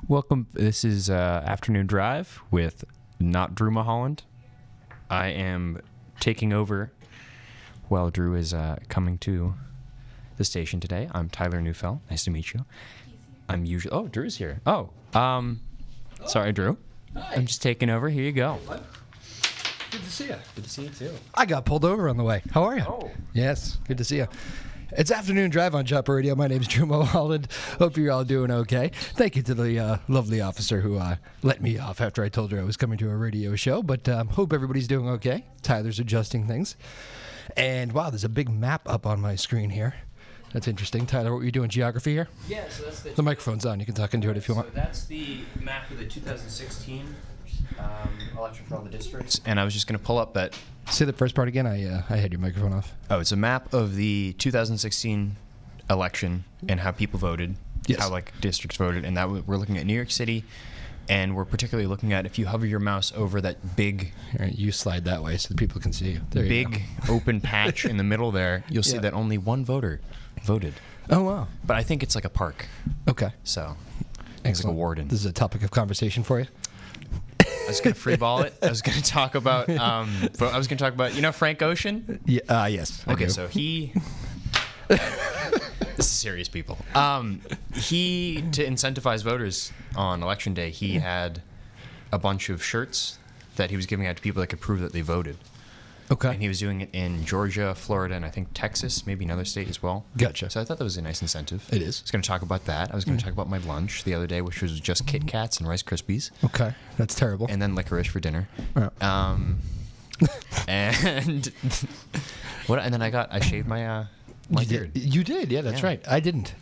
Welcome. This is Afternoon Drive with not Drew Moholland. I am taking over while Drew is coming to the station today. I'm Tyler Neufeld. Nice to meet you. I'm usually... Oh, Drew's here. Sorry, Drew. Hi. I'm just taking over. Here you go. Good to see you. Good to see you, too. I got pulled over on the way. How are you? Oh. Yes, good to see you. It's Afternoon Drive on PortMedia. My name's Drew Moholland. Hope you're all doing okay. Thank you to the lovely officer who let me off after I told her I was coming to a radio show. But hope everybody's doing okay. Tyler's adjusting things. And wow, there's a big map up on my screen here. That's interesting. Tyler, what were you doing? Geography here? Yeah, so that's The microphone's on. You can talk into it if you want. So that's the map of the 2016 election for all the districts. And I was just going to pull up that... Say the first part again. I had your microphone off. Oh, it's a map of the 2016 election and how people voted, Yes. how districts voted, and that we're looking at New York City, and we're particularly looking at if you hover your mouse over that big, All right, you slide that way so the people can see you. There you go. big open patch in the middle there, you'll see Yeah. that only one voter voted. Oh wow. But I think it's like a park, Okay. so it's like a Excellent. warden. This is a topic of conversation for you. I was gonna freeball it. I was gonna talk about, you know, Frank Ocean. Yeah. Yes. I Okay, do. so he. This is serious, people. He, to incentivize voters on election day, he had a bunch of shirts that he was giving out to people that could prove that they voted. Okay. And he was doing it in Georgia, Florida, and I think Texas, maybe another state as well. Gotcha. So I thought that was a nice incentive. It is. I was going to talk about that. I was going to talk about my lunch the other day, which was just Kit Kats and Rice Krispies, Okay. That's terrible. and then licorice for dinner. Yeah. And what? And then I shaved my beard. You did. Yeah, that's Yeah. right. I didn't.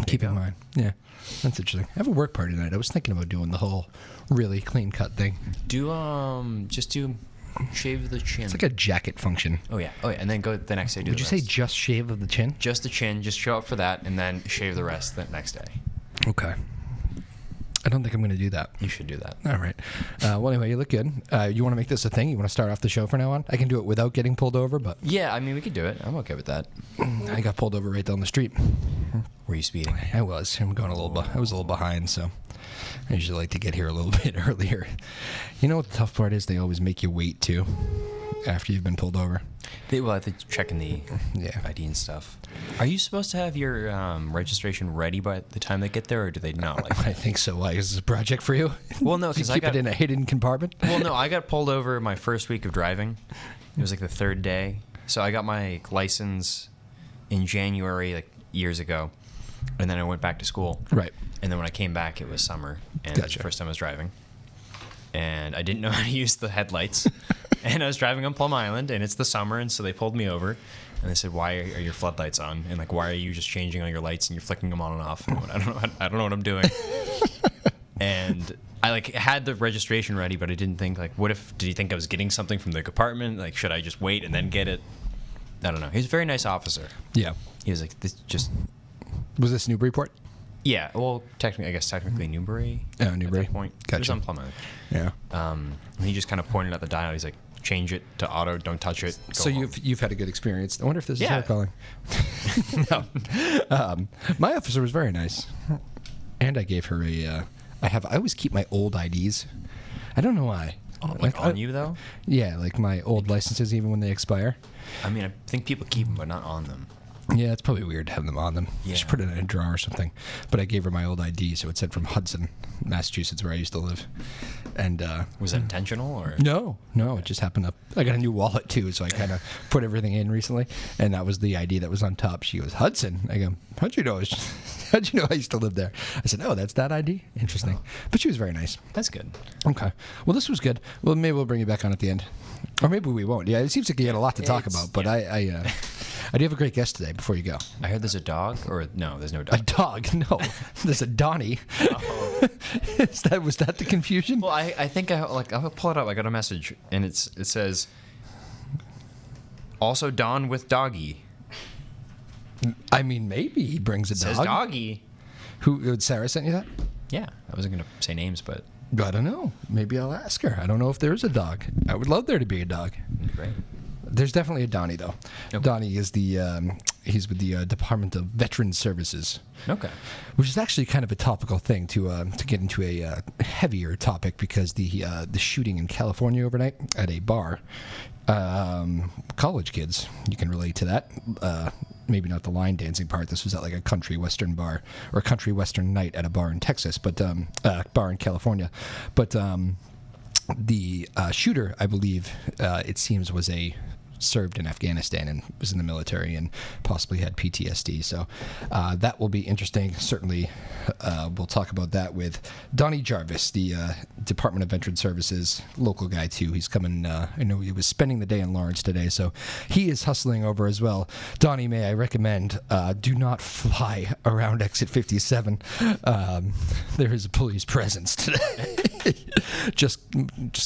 Keep you in go. mind. Yeah. That's interesting. I have a work party tonight. I was thinking about doing the whole really clean cut thing. Just do shave the chin. It's like a jacket function. Oh yeah, and then go the next day. Would you say just shave of the chin? just the chin? Just show up for that, and then shave the rest the next day. Okay. I don't think I'm going to do that. You should do that. All right. Well, anyway, you look good. You want to make this a thing? You want to start off the show from now on? I can do it without getting pulled over, but Yeah, I mean we could do it. I'm okay with that. I got pulled over right down the street. Were you speeding? I was. I'm going a little. I was a little behind, so I usually like to get here a little bit earlier. You know what the tough part is? They always make you wait too after you've been pulled over. I think checking the Yeah. ID and stuff. Are you supposed to have your registration ready by the time they get there, or do they not like that? I think so. Why is this a project for you? Well, no, You because I keep got it in a hidden compartment. Well, no, I got pulled over my first week of driving. It was like the third day. So I got my license in January, like years ago, and then I went back to school. Right. And then when I came back, it was summer, and it was Gotcha. the first time I was driving. And I didn't know how to use the headlights. And I was driving on Plum Island, and it's the summer, and so they pulled me over. And they said, "Why are your floodlights on? And like, why are you just changing all your lights and you're flicking them on and off?" And I went, I don't know what I'm doing. And I had the registration ready, but I didn't think did he think I was getting something from the compartment? Like, should I just wait and then get it? I don't know. He was a very nice officer. Yeah. He was like, "This just." Was this Newburyport? Yeah, well, technically Newbury. Oh, Newbury. At that point, Gotcha. It was on Plum Island. Yeah. And he just kind of pointed at the dial. He's like, "Change it to auto. Don't touch it." Go So home." you've had a good experience. I wonder if this is Yeah. her calling. No. My officer was very nice, and I gave her a. I always keep my old IDs. I don't know why. like on you though. Yeah, like my old licenses, even when they expire. I mean, I think people keep them, but not on them. Yeah, it's probably weird to have them on them. Yeah. Just put it in a drawer or something. But I gave her my old ID, so it said from Hudson, Massachusetts, where I used to live. And Was that intentional or? no, it just happened up. I got a new wallet too, so I kind of put everything in recently, and that was the ID that was on top. She goes, "Hudson." I go, "How'd you know? How'd you know I used to live there?" I said, "Oh, that's that ID. Interesting." But she was very nice. That's good. Okay. Well, this was good. Well, maybe we'll bring you back on at the end, or maybe we won't. Yeah, it seems like you had a lot to talk It's- about, but yeah. I do have a great guest today. Before you go, I heard there's a dog, or no, there's no a dog. dog? No, there's a Donnie. Oh. Was that the confusion? Well, I think I'll pull it up. I got a message, and it says, "Also Don with doggy." I mean, maybe he brings a It says dog. doggy. Who? Sarah sent you that? Yeah, I wasn't gonna say names, but I don't know. Maybe I'll ask her. I don't know if there is a dog. I would love there to be a dog. great. There's definitely a Donnie, though. Okay. Donnie is the He's with the Department of Veterans Services. Okay. Which is actually kind of a topical thing to get into a heavier topic, because the shooting in California overnight at a bar, college kids, you can relate to that. Maybe not the line dancing part. This was at like a country western bar, or a country western night at a bar in Texas, but bar in California. But the shooter, I believe, it seems served in Afghanistan and was in the military and possibly had PTSD. So that will be interesting. Certainly, we'll talk about that with Donnie Jarvis, the Department of Veteran Services local guy too. He's coming. I know he was spending the day in Lawrence today, so he is hustling over as well. Donnie, may I recommend do not fly around exit 57. There is a police presence today. Just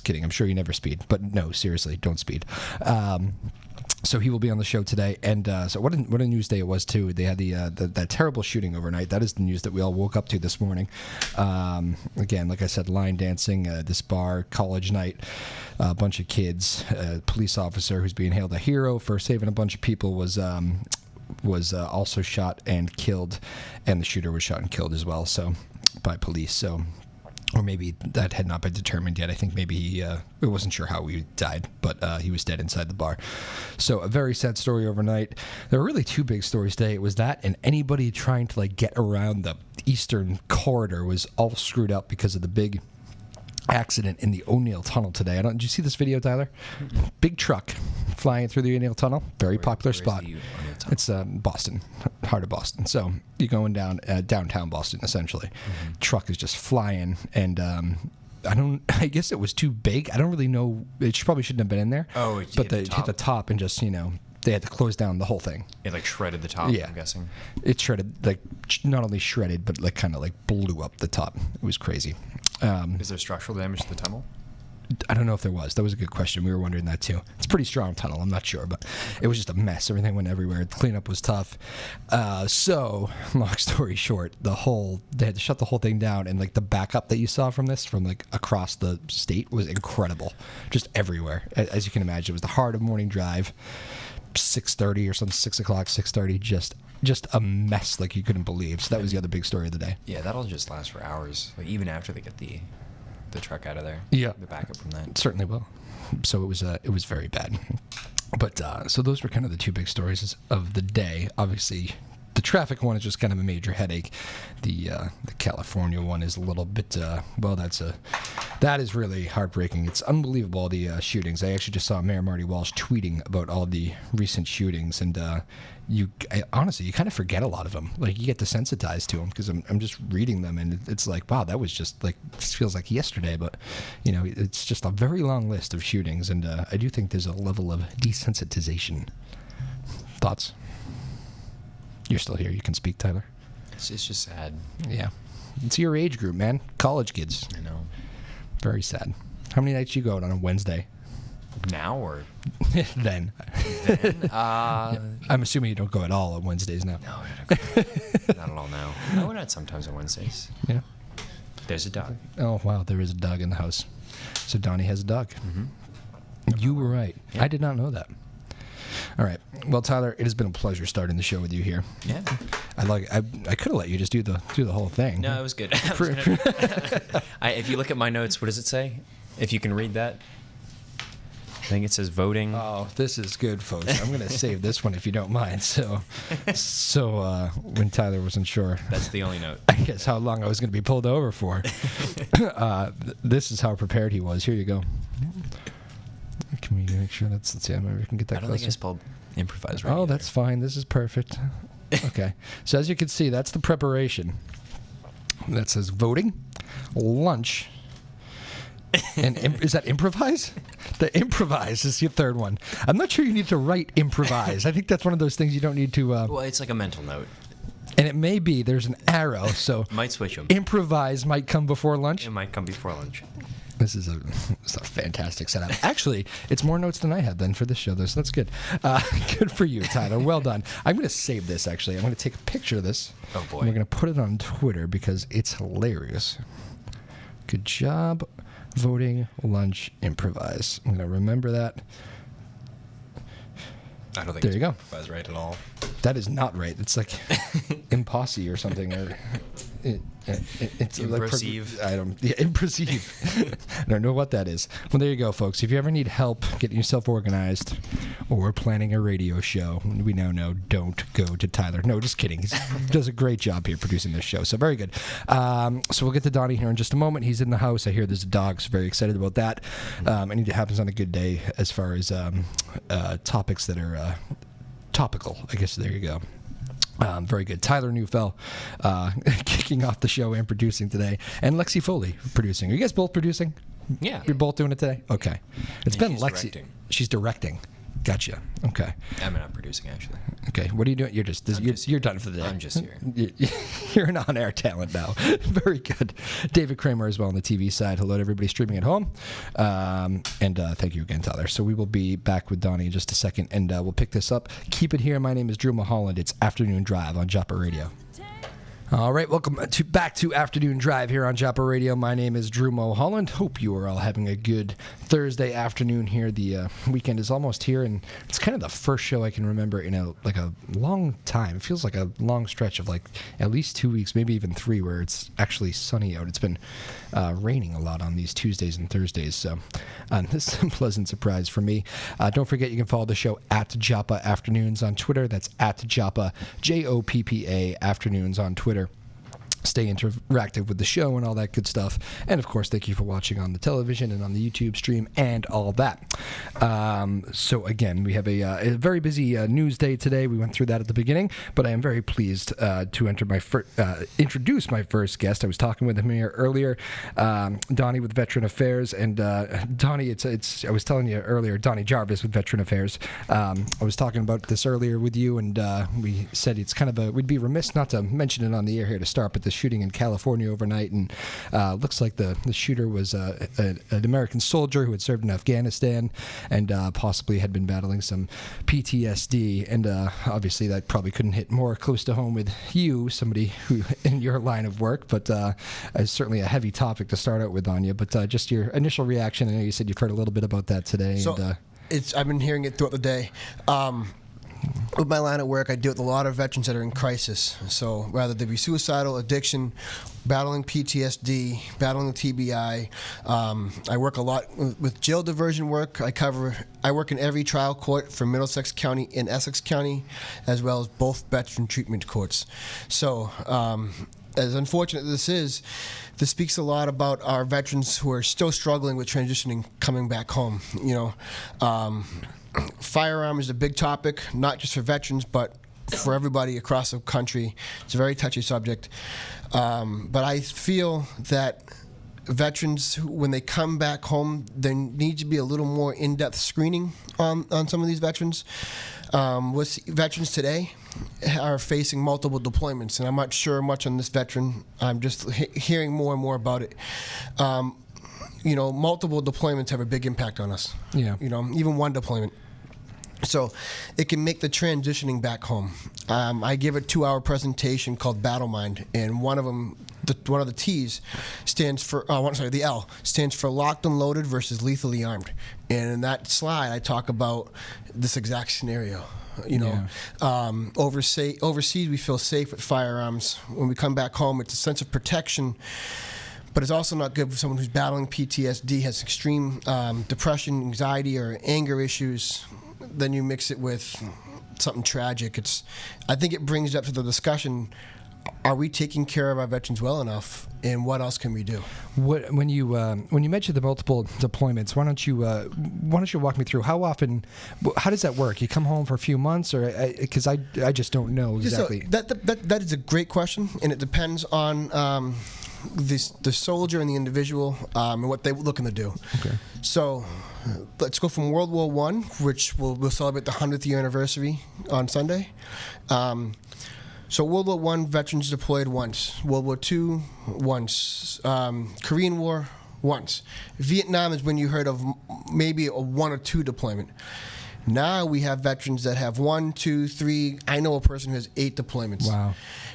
kidding. I'm sure you never speed, but no, seriously, don't speed. So he will be on the show today, and so what a news day it was too. They had that terrible shooting overnight. That is the news that we all woke up to this morning. Again, like I said, line dancing, this bar, college night, a bunch of kids. A police officer who's being hailed a hero for saving a bunch of people was also shot and killed, and the shooter was shot and killed as well. So by police. So. Or maybe that had not been determined yet. I think maybe he wasn't sure how he died, but he was dead inside the bar. So a very sad story overnight. There were really two big stories today. It was that, and anybody trying to get around the eastern corridor was all screwed up because of the big accident in the O'Neill Tunnel today. Did you see this video, Tyler? Big truck flying through the O'Neill Tunnel. Very popular spot. It's Boston, heart of Boston. So you're going down downtown Boston, essentially. Truck is just flying, and I guess it was too big. I don't really know. It probably shouldn't have been in there. Oh, but they hit the top and just they had to close down the whole thing. It shredded the top. Yeah. I'm guessing it shredded, not only shredded, but kind of blew up the top. It was crazy. Is there structural damage to the tunnel? I don't know if there was. That was a good question. We were wondering that too. It's a pretty strong tunnel. I'm not sure, but it was just a mess. Everything went everywhere. The cleanup was tough. So, long story short, they had to shut the whole thing down, and the backup that you saw from this, from across the state, was incredible. Just everywhere. As you can imagine, it was the heart of morning drive. 6:30 or something, 6 o'clock, 6:30. Just a mess you couldn't believe. So that was the other big story of the day. Yeah, that'll just last for hours. Even after they get the truck out of there. Yeah, the backup from that. It certainly will. So it was very bad. But so those were kind of the two big stories of the day. Obviously, the traffic one is just kind of a major headache. The California one is a little bit that is really heartbreaking. It's unbelievable, the shootings. I actually just saw Mayor Marty Walsh tweeting about all the recent shootings, and honestly, you kind of forget a lot of them. You get desensitized to them, because I'm just reading them, and it's wow, that was just this feels like yesterday, but it's just a very long list of shootings, and I do think there's a level of desensitization. Thoughts? You're still here. You can speak, Tyler. It's just sad. Yeah. It's your age group, man. College kids. I know. Very sad. How many nights you go out on a Wednesday? Now or? Then. I'm assuming you don't go at all on Wednesdays now. No, not at all now. I went out sometimes on Wednesdays. Yeah. There's a dog. Oh, wow. There is a dog in the house. So Donnie has a dog. Mm-hmm. You were right. Yeah. I did not know that. All right. Well, Tyler, it has been a pleasure starting the show with you here. Yeah. I could have let you just do the whole thing. No, it was good. If you look at my notes, what does it say? If you can read that. I think it says voting. Oh, this is good, folks. I'm going to save this one if you don't mind. So when Tyler wasn't sure. That's the only note. I guess how long I was going to be pulled over for. This is how prepared he was. Here you go. Can we make sure let's see, maybe we can get that closer. I don't think I spelled improvise right. Oh, either. That's fine. This is perfect. Okay. So as you can see, that's the preparation. That says voting, lunch, and is that improvise? The improvise is your third one. I'm not sure you need to write improvise. I think that's one of those things you don't need to... well, it's like a mental note. And it may be there's an arrow, so... Might switch them. Improvise might come before lunch? It might come before lunch. This is a fantastic setup. Actually, it's more notes than I had then for this show, though, so that's good. Good for you, Tyler. Well done. I'm going to save this, actually. I'm going to take a picture of this. Oh, boy. And we're going to put it on Twitter because it's hilarious. Good job. Voting, lunch, improvise. I'm going to remember that. I don't think there you go. Improvise right at all. That is not right. It's like impossible or something. Or it's impressive. Impressive. I don't know what that is. Well, there you go, folks. If you ever need help getting yourself organized or planning a radio show, we now know don't go to Tyler. No, just kidding. He does a great job here producing this show. So very good. So we'll get to Donnie here in just a moment. He's in the house. I hear there's a dog, so very excited about that. And it happens on a good day as far as topics that are topical. I guess there you go. Very good. Tyler Neufeld kicking off the show and producing today. And Lexi Foley producing. Are you guys both producing? Yeah. You're both doing it today? Okay. It's been she's Lexi. Directing. She's directing. Gotcha. Okay. I'm not producing, actually. Okay. What are you doing? You're just you're done for the day. I'm just here. You're an on-air talent now. Very good. David Kramer as well on the TV side. Hello to everybody streaming at home. And thank you again, Tyler. So we will be back with Donnie in just a second, and we'll pick this up. Keep it here. My name is Drew Moholland. It's Afternoon Drive on Joppa Radio. All right, welcome back to Afternoon Drive here on Joppa Radio. My name is Drew Moholland. Hope you are all having a good Thursday afternoon here. The weekend is almost here, and it's kind of the first show I can remember in a long time. It feels like a long stretch of at least 2 weeks, maybe even 3, where it's actually sunny out. It's been raining a lot on these Tuesdays and Thursdays, so this is a pleasant surprise for me. Don't forget you can follow the show at Joppa Afternoons on Twitter. That's at Joppa, Joppa Afternoons on Twitter. Stay interactive with the show and all that good stuff. And, of course, thank you for watching on the television and on the YouTube stream and all that. So, again, we have a very busy news day today. We went through that at the beginning, but I am very pleased to introduce my first guest. I was talking with him here earlier, Donnie with Veteran Affairs. And, Donnie, I was telling you earlier, Donnie Jarvis with Veteran Affairs. I was talking about this earlier with you, and we said it's kind of we'd be remiss not to mention it on the air here to start, but the shooting in California overnight, and looks like the shooter was an American soldier who had served in Afghanistan and possibly had been battling some PTSD, and obviously that probably couldn't hit more close to home with you, somebody who in your line of work, but it's certainly a heavy topic to start out with on you, but just your initial reaction. I know you said you've heard a little bit about that today. So and, I've been hearing it throughout the day. With my line of work, I deal with a lot of veterans that are in crisis. So whether they be suicidal, addiction, battling PTSD, battling TBI. I work a lot with jail diversion work. I work in every trial court for Middlesex County and Essex County, as well as both veteran treatment courts. So as unfortunate as this speaks a lot about our veterans who are still struggling with transitioning, coming back home. Firearm is a big topic, not just for veterans, but for everybody across the country. It's a very touchy subject. But I feel that veterans, when they come back home, there needs to be a little more in-depth screening on some of these veterans. With veterans today are facing multiple deployments, and I'm not sure much on this veteran. I'm just hearing more and more about it. Multiple deployments have a big impact on us. Yeah. Even one deployment. So it can make the transitioning back home. I give a 2-hour presentation called Battle Mind, and one of the T's stands for, the L stands for locked and loaded versus lethally armed. And in that slide, I talk about this exact scenario. Overseas we feel safe with firearms. When we come back home, it's a sense of protection. But it's also not good for someone who's battling PTSD, has extreme depression, anxiety, or anger issues. Then you mix it with something tragic. I think it brings up to the discussion: are we taking care of our veterans well enough, and what else can we do? When you mentioned the multiple deployments, why don't you walk me through how does that work? You come home for a few months, or because I just don't know exactly. So that is a great question, and it depends on the soldier and the individual and what they're looking to do. Okay. So let's go from World War I, which we'll celebrate the 100th year anniversary on Sunday. So World War I, veterans deployed once. World War II, once. Korean War, once. Vietnam is when you heard of maybe a 1 or 2 deployment. Now we have veterans that have 1, 2, 3. I know a person who has 8 deployments. Wow.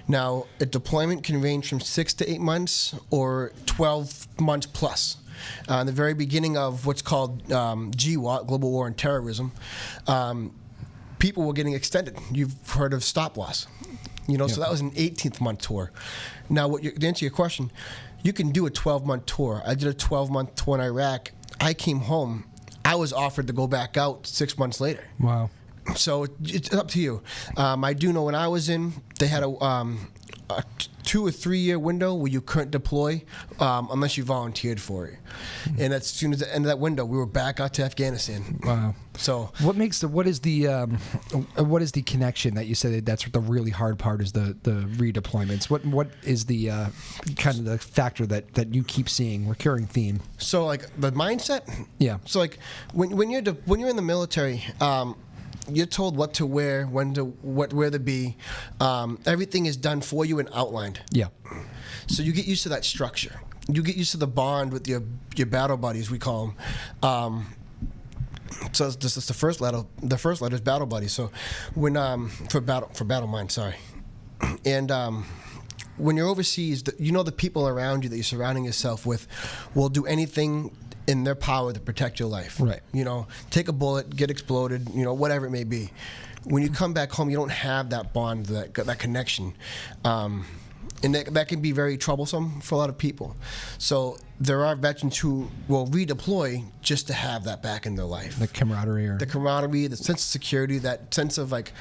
Now, a deployment can range from 6 to 8 months or 12 months plus. In the very beginning of what's called GWAT, Global War on Terrorism, people were getting extended. You've heard of stop loss. You know, Yeah. so that was an 18th-month tour. Now, to answer your question, you can do a 12-month tour. I did a 12-month tour in Iraq. I came home. I was offered to go back out 6 months later. Wow. So it's up to you. I do know when I was in, they had a 2 or 3 year window where you couldn't deploy unless you volunteered for it. And as soon as the end of that window, we were back out to Afghanistan. Wow. So what is the connection that you said that's the really hard part is the redeployments? What is the kind of the factor that you keep seeing recurring theme? So like the mindset. Yeah. So like when you're in the military. You're told what to wear, where to be. Everything is done for you and outlined. Yeah. So you get used to that structure. You get used to the bond with your battle buddies, we call them. So this is the first letter. The first letter is battle buddies. So when for battle mind, sorry. And when you're overseas, you know the people around you that you're surrounding yourself with will do anything in their power to protect your life. Right. You know, take a bullet, get exploded, you know, whatever it may be. When you come back home, you don't have that bond, that connection. And that can be very troublesome for a lot of people. So there are veterans who will redeploy just to have that back in their life. The camaraderie. The camaraderie, the sense of security, that sense of like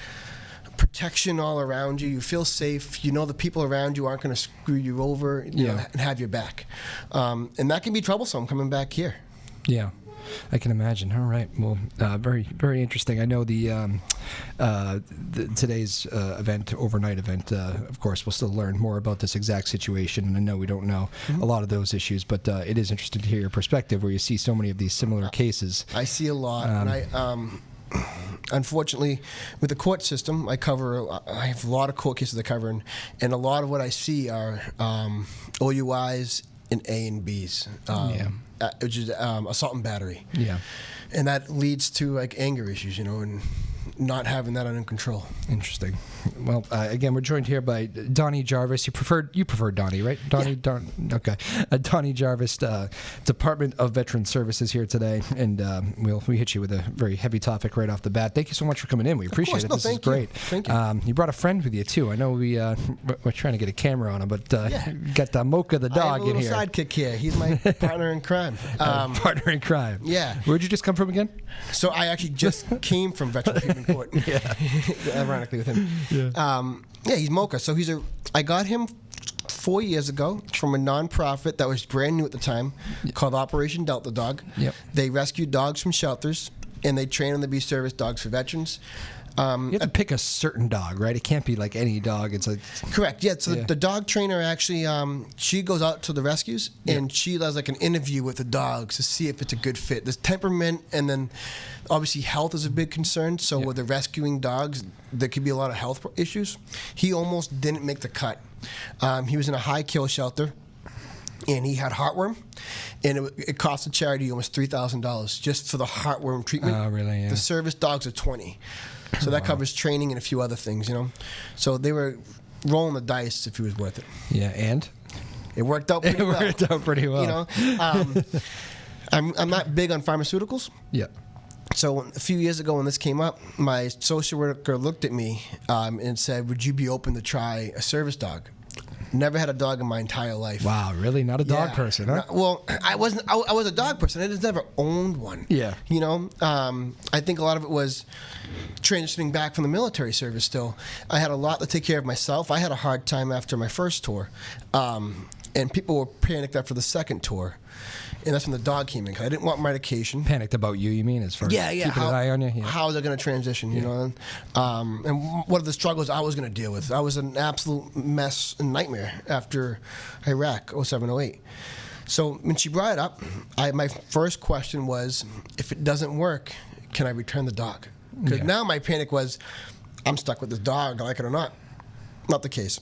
protection all around you. You feel safe. You know the people around you aren't going to screw you over, you know, and have your back. And that can be troublesome coming back here. Yeah. I can imagine. All right. Well, very, very interesting. I know today's overnight event, of course, we'll still learn more about this exact situation. And I know we don't know a lot of those issues, but it is interesting to hear your perspective where you see so many of these similar cases. I see a lot. And unfortunately, with the court system, I have a lot of court cases I cover, and a lot of what I see are OUIs and A and Bs, which is assault and battery. Yeah, and that leads to like anger issues, you know, and not having that under control. Interesting. Well, again, we're joined here by Donnie Jarvis. You prefer Donnie, right? Donnie, yeah. Okay. Donnie Jarvis, Department of Veteran Services here today, and we hit you with a very heavy topic right off the bat. Thank you so much for coming in. We appreciate it. No, this is great. Thank you. You brought a friend with you too. I know we're trying to get a camera on him, but got Mocha the dog in here. I have a little sidekick here. He's my partner in crime. Partner in crime. Yeah. Where'd you just come from again? So I actually just came from Veteran Treatment Court. Yeah. Ironically with him. Yeah, he's Mocha. So I got him 4 years ago from a nonprofit that was brand new at the time called Operation Delta Dog. Yep. They rescued dogs from shelters and they train them to be service dogs for veterans. You have to pick a certain dog, right? It can't be like any dog. It's like correct. Yeah. So the dog trainer actually, she goes out to the rescues and she does like an interview with the dogs to see if it's a good fit. There's temperament, and then obviously health is a big concern. So with the rescuing dogs, there could be a lot of health issues. He almost didn't make the cut. He was in a high kill shelter, and he had heartworm, and it cost the charity almost $3,000 just for the heartworm treatment. Oh, really? Yeah. The service dogs are $20,000. So that covers training and a few other things, you know. So they were rolling the dice if he was worth it. Yeah, and it worked out pretty well. It worked out pretty well. You know, I'm not big on pharmaceuticals. Yeah. So a few years ago when this came up, my social worker looked at me and said, "Would you be open to try a service dog?" Never had a dog in my entire life. Wow, really? Not a dog person, huh? Well, I wasn't. I was a dog person. I just never owned one. Yeah. You know, I think a lot of it was transitioning back from the military service still. I had a lot to take care of myself. I had a hard time after my first tour. And people were panicked after the second tour. And that's when the dog came in, because I didn't want medication. Panicked about you mean, as far as keeping an eye on you? Yeah. How was I going to transition, you know? And what are the struggles I was going to deal with? I was an absolute mess and nightmare after Iraq, 07, 08. So when she brought it up, my first question was, if it doesn't work, can I return the dog? Because now my panic was, I'm stuck with this dog, like it or not. Not the case.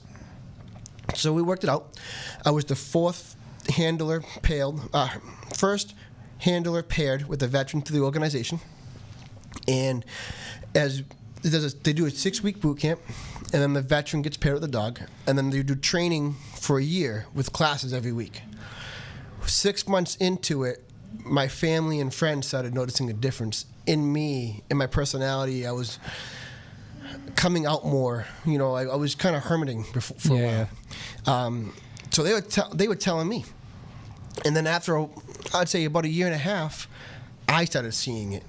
So we worked it out. I was the first handler paired with a veteran to the organization, and they do a 6-week boot camp, and then the veteran gets paired with the dog, and then they do training for a year with classes every week. 6 months into it, my family and friends started noticing a difference in me, in my personality. I was coming out more. You know, I was kind of hermiting before for a while. So they were telling me, and then after I'd say about a year and a half, I started seeing it.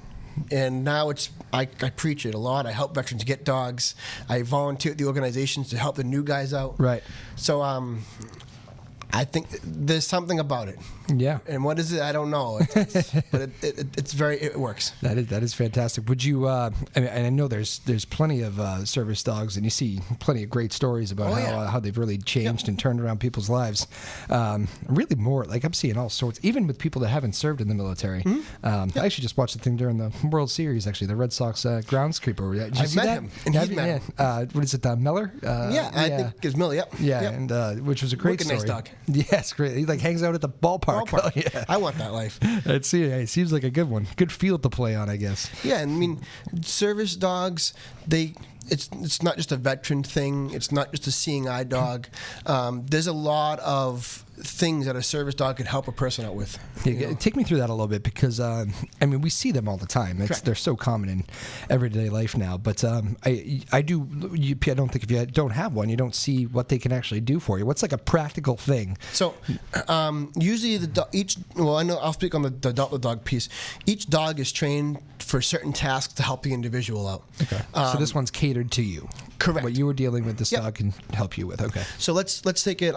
And now I preach it a lot. I help veterans get dogs. I volunteer at the organizations to help the new guys out. Right. So I think there's something about it. Yeah. And what is it? I don't know. But it works. That is fantastic. Would you? I mean, and I know there's plenty of service dogs, and you see plenty of great stories about how they've really changed and turned around people's lives. Really more like I'm seeing all sorts, even with people that haven't served in the military. I actually just watched the thing during the World Series. Actually, the Red Sox groundskeeper. Did you I've see met that? him. And he's met him. What is it? Miller? I think it's Miller. Yep. Yeah, Yep. and which was a great story. Nice dog. Yes, great. He like hangs out at the ballpark. Oh, yeah. I want that life. It seems like a good one. Good field to play on, I guess. Yeah, I mean, service dogs, it's not just a veteran thing. It's not just a seeing eye dog. There's a lot of things that a service dog could help a person out with. Yeah, take me through that a little bit because I mean we see them all the time. They're so common in everyday life now. But I don't think if you don't have one, you don't see what they can actually do for you. What's like a practical thing? So usually I know I'll speak on the dog piece. Each dog is trained for certain tasks to help the individual out. Okay. So this one's catered to you. Correct. What you were dealing with, this dog can help you with. Okay. So let's take it.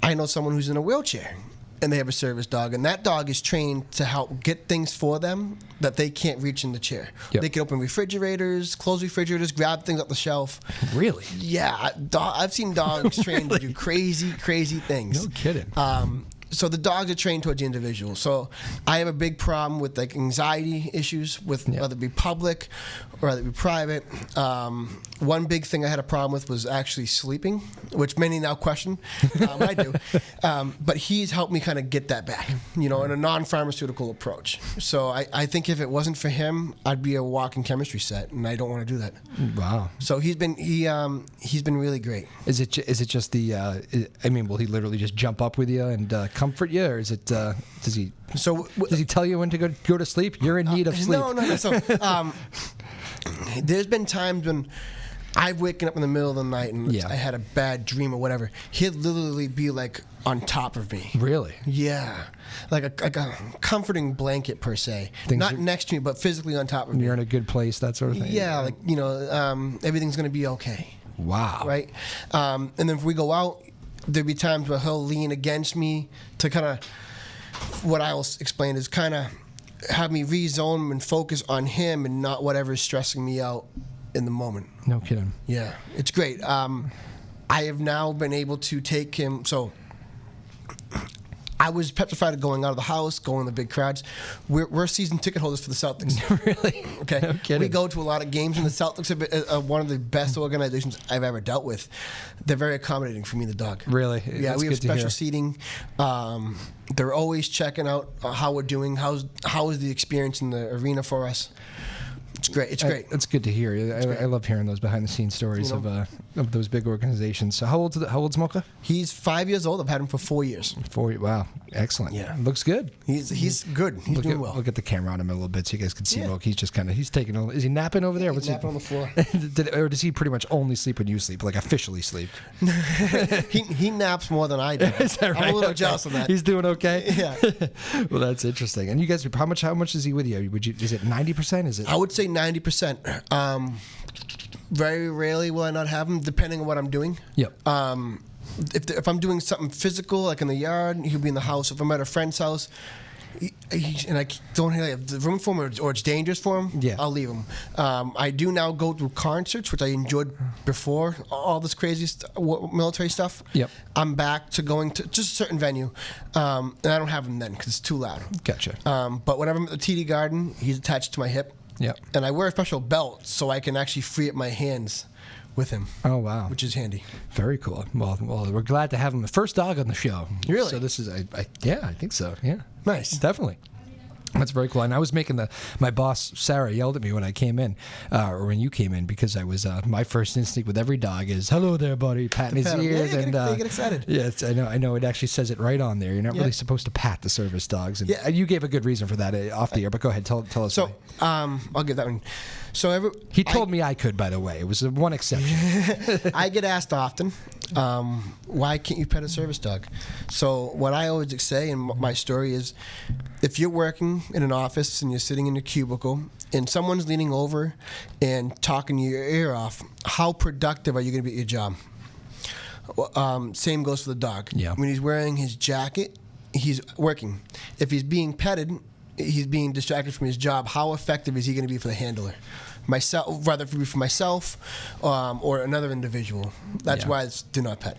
I know someone who's in a wheelchair, and they have a service dog, and that dog is trained to help get things for them that they can't reach in the chair. Yep. They can open refrigerators, close refrigerators, grab things off the shelf. Really? Yeah, I've seen dogs trained to do crazy things. No kidding. So the dogs are trained towards the individual. So I have a big problem with like anxiety issues with whether it be public or whether it be private. One big thing I had a problem with was actually sleeping, which many now question. I do. But he's helped me kind of get that back, in a non-pharmaceutical approach. So I think if it wasn't for him, I'd be a walking chemistry set, and I don't want to do that. Wow. So he's been really great. Is it just the? I mean, will he literally just jump up with you and comfort you, or is it? Does he tell you when to go to sleep? You're in need of sleep. No. So there's been times when I've waken up in the middle of the night and I had a bad dream or whatever. He'd literally be like on top of me. Really? Yeah, like a comforting blanket per se. Not next to me, but physically on top of me. You're in a good place, that sort of thing. Yeah, everything's gonna be okay. Wow. Right. And then if we go out, there'd be times where he'll lean against me to kind of, what I'll explain is kind of have me rezone and focus on him and not whatever's stressing me out in the moment. No kidding. Yeah, it's great. I have now been able to take him. So I was petrified of going out of the house, going to the big crowds. We're season ticket holders for the Celtics. Really? Okay. No kidding. We go to a lot of games, and the Celtics are one of the best organizations I've ever dealt with. They're very accommodating for me and the dog. Really? Yeah, That's we have good to hear. special seating. They're always checking out how we're doing. How is the experience in the arena for us? It's great. It's great. It's good to hear. I love hearing those behind-the-scenes stories of those big organizations. So how old's Mocha? He's 5 years old. I've had him for 4 years. Wow, excellent. Yeah, looks good. He's good. He's doing well. Look at the camera on him a little bit so you guys can see Mocha. He's just he's taking. Is he napping over there? He's napping on the floor. Or does he pretty much only sleep when you sleep, like officially sleep? he naps more than I do. Is that right? I'm a little jealous of that. He's doing okay. Yeah. Well, that's interesting. And you guys, how much is he with you? Is it 90%? Is it? I would say 90%. Very rarely will I not have him, depending on what I'm doing. Yep. If I'm doing something physical, like in the yard, he'll be in the house. If I'm at a friend's house, and I don't have the room for him, or it's dangerous for him, I'll leave him. I do now go to concerts, which I enjoyed before all this crazy military stuff. Yep. I'm back to going to just a certain venue, and I don't have him then because it's too loud. Gotcha. But whenever I'm at the TD Garden, he's attached to my hip. Yeah. And I wear a special belt so I can actually free up my hands with him. Oh, wow. Which is handy. Very cool. Well, we're glad to have him. The first dog on the show. Really? So this is, I think so. Yeah. Nice. Definitely. That's very cool. And I was making my boss, Sarah, yelled at me when I came in, or when you came in, because I was, my first instinct with every dog is, hello there, buddy, patting his ears. They get excited. Yes, I know. It actually says it right on there. You're not really supposed to pat the service dogs. And you gave a good reason for that off the air, but go ahead, tell us So, why. I'll give that one. So he told me I could, by the way. It was one exception. I get asked often, why can't you pet a service dog? So what I always say in my story is, if you're working in an office and you're sitting in a cubicle and someone's leaning over and talking your ear off, how productive are you going to be at your job? Same goes for the dog. Yeah. When he's wearing his jacket, he's working. If he's being petted, he's being distracted from his job. How effective is he going to be for the handler? Rather for myself or another individual. That's why it's do not pet.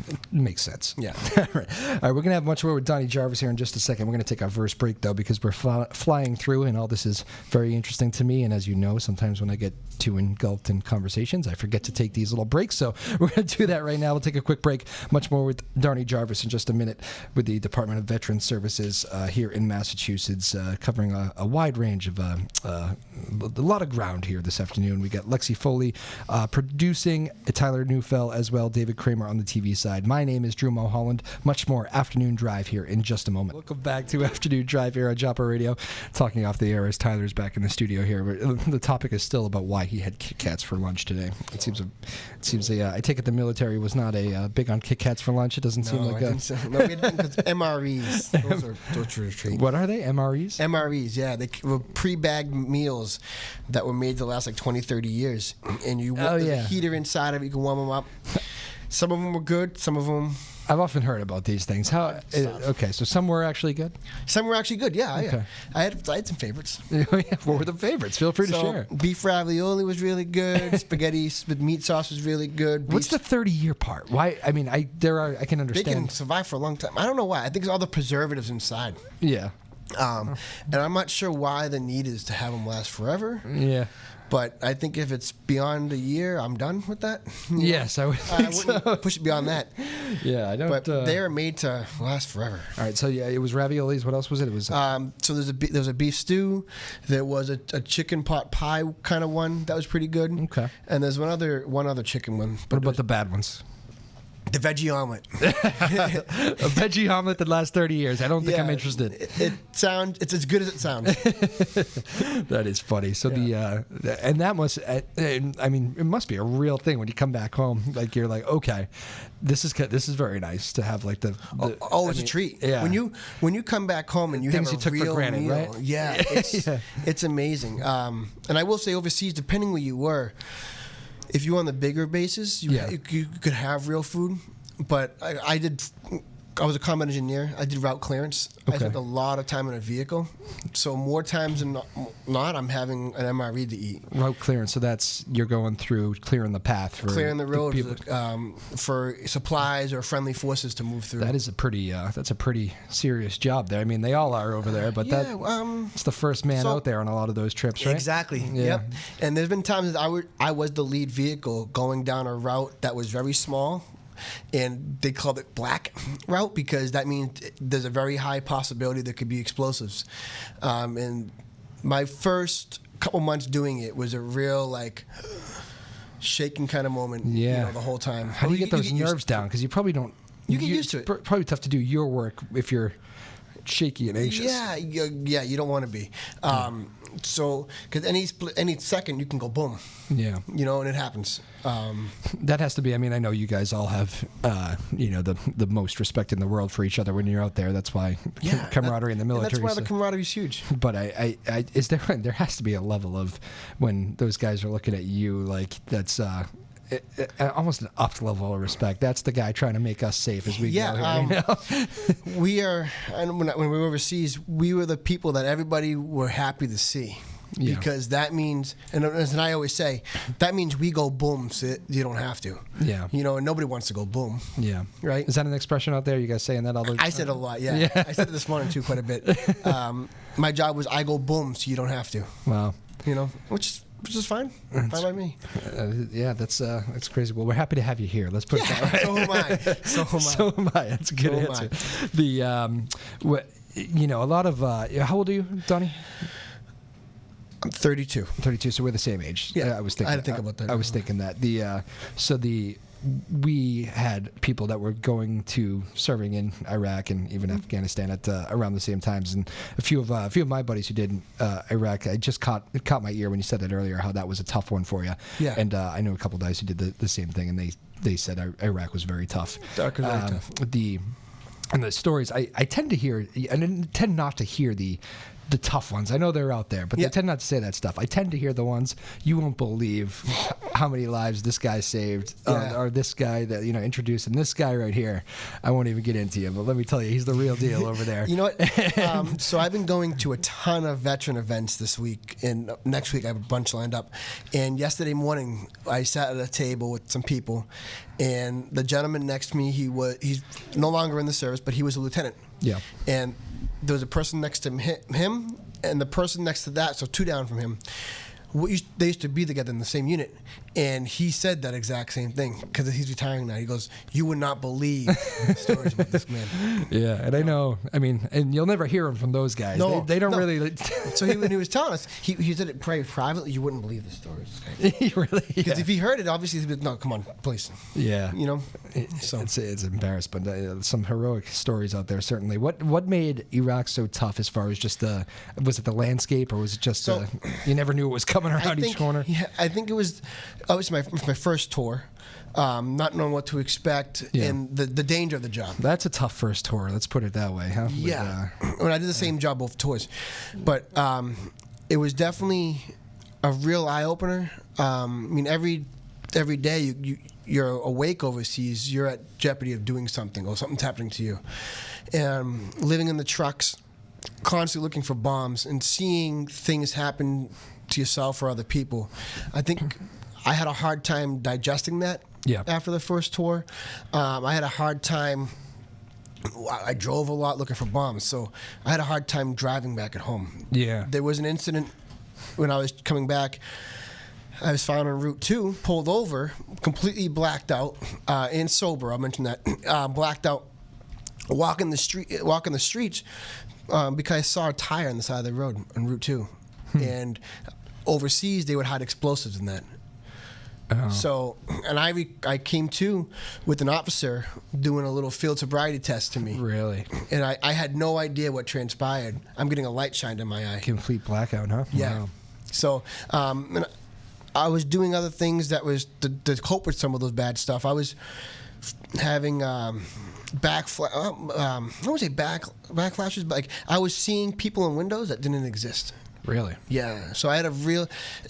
It makes sense. Yeah. All right, we're going to have much more with Donnie Jarvis here in just a second. We're going to take our first break, though, because we're flying through, and all this is very interesting to me. And as you know, sometimes when I get too engulfed in conversations, I forget to take these little breaks. So we're going to do that right now. We'll take a quick break. Much more with Donnie Jarvis in just a minute with the Department of Veterans Services here in Massachusetts, covering a wide range of a lot of ground here this afternoon. We got Lexi Foley producing, Tyler Neufeld as well, David Kramer on the TV side. My name is Drew Moholland. Much more Afternoon Drive here in just a moment. Welcome back to Afternoon Drive here on Joppa Radio. Talking off the air as Tyler's back in the studio here. The topic is still about why he had Kit Kats for lunch today. It seems I take it the military was not big on Kit Kats for lunch. It doesn't seem like no, we didn't, because MREs. Those are a treat. What are they? MREs? MREs, yeah. They were pre-bagged meals that were made to last like 20, 30 years. And there's a heater inside of it. You can warm them up. Some of them were good. Some of them... I've often heard about these things. Okay, so some were actually good? Some were actually good, yeah. Okay. Yeah. I had some favorites. What were the favorites? Feel free to share. Beef ravioli was really good. Spaghetti with meat sauce was really good. What's the 30-year part? Why? I mean, I can understand. They can survive for a long time. I don't know why. I think it's all the preservatives inside. Yeah. And I'm not sure why the need is to have them last forever. Yeah. But I think if it's beyond a year, I'm done with that. Yes, I would think wouldn't push it beyond that. Yeah, I don't. But they are made to last forever. All right, so yeah, it was raviolis. What else was it? It was. So there was a beef stew. There was a chicken pot pie kind of one that was pretty good. Okay. And there's one other chicken one. What about the bad ones? The veggie omelet. A veggie omelet that lasts 30 years. I don't think I'm interested. It's as good as it sounds. That is funny. So and that must, I mean, it must be a real thing when you come back home. Like you're like, okay, this is very nice to have like it's a treat. Yeah. When you come back home and you Things have you took real for granted, meal, right? Yeah, it's amazing. And I will say overseas, depending where you were, if you were on the bigger bases, you could have real food. But I was a combat engineer. I did route clearance. Okay. I spent a lot of time in a vehicle. So more times than not, I'm having an MRE to eat. Route clearance. So that's you're going through clearing the path for clearing the road people. For supplies or friendly forces to move through. That is that's a pretty serious job there. I mean, they all are over there, but it's the first man out there on a lot of those trips, right? Exactly. Yeah. Yep. And there's been times that I was the lead vehicle going down a route that was very small. And they called it black route because that means there's a very high possibility there could be explosives. And my first couple months doing it was a real shaking kind of moment. Yeah. The whole time. How do you get those nerves down? Because you probably don't. You get used to it. Probably tough to do your work if you're shaky and anxious. Yeah. You don't want to be. So, because any second you can go boom. Yeah. And it happens. That has to be. I mean, I know you guys all have, the most respect in the world for each other when you're out there. That's why camaraderie in the military. And that's why the camaraderie is huge. But there has to be a level of when those guys are looking at you like that's. Almost an up level of respect. That's the guy trying to make us safe as we go here. We are, and when we were overseas, we were the people that everybody were happy to see. Yeah. Because that means, and as I always say, that means we go boom, so you don't have to. Yeah. And nobody wants to go boom. Yeah. Right? Is that an expression out there? You guys saying that all the time? I said it a lot, yeah. I said it this morning too quite a bit. My job was I go boom, so you don't have to. Wow. Which is fine. Fine by me. That's crazy. Well, we're happy to have you here. Let's put it that way. So am I. So am I. That's a good answer. you know, a lot of how old are you, Donnie? I'm 32. 32, so we're the same age. Yeah, I was thinking. I had to think about that. I was thinking that we had people that were going to serving in Iraq and even Afghanistan at around the same times, and a few of my buddies who did Iraq. I just caught my ear when you said that earlier, how that was a tough one for you. Yeah. And I know a couple of guys who did the same thing, and they said Iraq was very tough. Iraq was very tough. And the stories I tend to hear, and I tend not to hear the tough ones. I know they're out there, but they tend not to say that stuff. I tend to hear the ones you won't believe how many lives this guy saved, or this guy that introduced, and this guy right here. I won't even get into him, but let me tell you, he's the real deal over there. You know what? So I've been going to a ton of veteran events this week, and next week I have a bunch lined up. And yesterday morning, I sat at a table with some people, and the gentleman next to me, he's no longer in the service, but he was a lieutenant. Yeah. And there was a person next to him and the person next to that, so 2 down from him. They used to be together in the same unit, and he said that exact same thing because he's retiring now. He goes, "You would not believe the stories about this man." Yeah, and I know. I mean, and you'll never hear them from those guys. No, they don't really. So when he was telling us, he said it privately. You wouldn't believe the stories. Really? Because if he heard it, obviously he'd be, no, come on, please. Yeah. You know. So it's embarrassed, but some heroic stories out there certainly. What made Iraq so tough as far as just was it the landscape, or was it just you never knew what was coming around each corner? Yeah, I think it was my first tour, not knowing what to expect and the danger of the job. That's a tough first tour. Let's put it that way, huh? Yeah. When I did the same job both tours, but it was definitely a real eye opener. I mean, every day you're awake overseas, you're at jeopardy of doing something or something's happening to you, and living in the trucks, constantly looking for bombs and seeing things happen to yourself or other people. I think I had a hard time digesting that after the first tour. I had a hard time. I drove a lot looking for bombs, so I had a hard time driving back at home. Yeah. There was an incident when I was coming back. I was found on Route 2, pulled over, completely blacked out, and sober. I'll mention that. Blacked out, walking the streets because I saw a tire on the side of the road on Route 2. And overseas, they would hide explosives in that. Oh. So, and I came to with an officer doing a little field sobriety test to me. Really? And I had no idea what transpired. I'm getting a light shined in my eye. Complete blackout, huh? Yeah. Wow. So, and I was doing other things that was to cope with some of those bad stuff. I was having I won't say backflashes, but like I was seeing people in windows that didn't exist. Really? Yeah. So I had and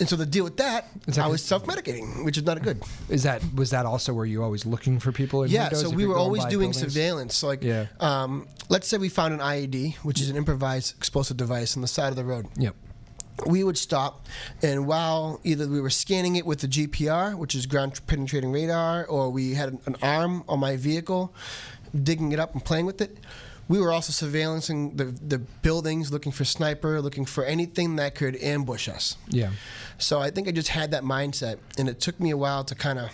so to deal with that, I was self-medicating, which is not good. Was that also where you were always looking for people in windows? Yeah. So we were always doing surveillance. So like, let's say we found an IED, which is an improvised explosive device, on the side of the road. Yep. We would stop, and while either we were scanning it with the GPR, which is ground penetrating radar, or we had an arm on my vehicle, digging it up and playing with it, we were also surveillancing the buildings, looking for sniper, looking for anything that could ambush us. Yeah. So I think I just had that mindset, and it took me a while to kind of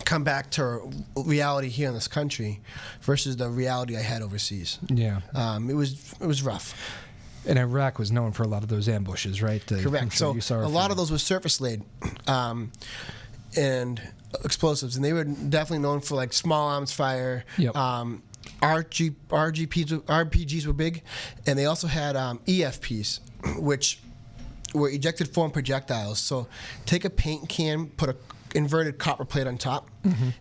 come back to reality here in this country versus the reality I had overseas. Yeah. It was rough. And Iraq was known for a lot of those ambushes, right? Correct. So a lot of those were surface laid and explosives, and they were definitely known for like small arms fire. Yep. RPGs were big, and they also had EFPs, which were ejected form projectiles. So take a paint can, put an inverted copper plate on top,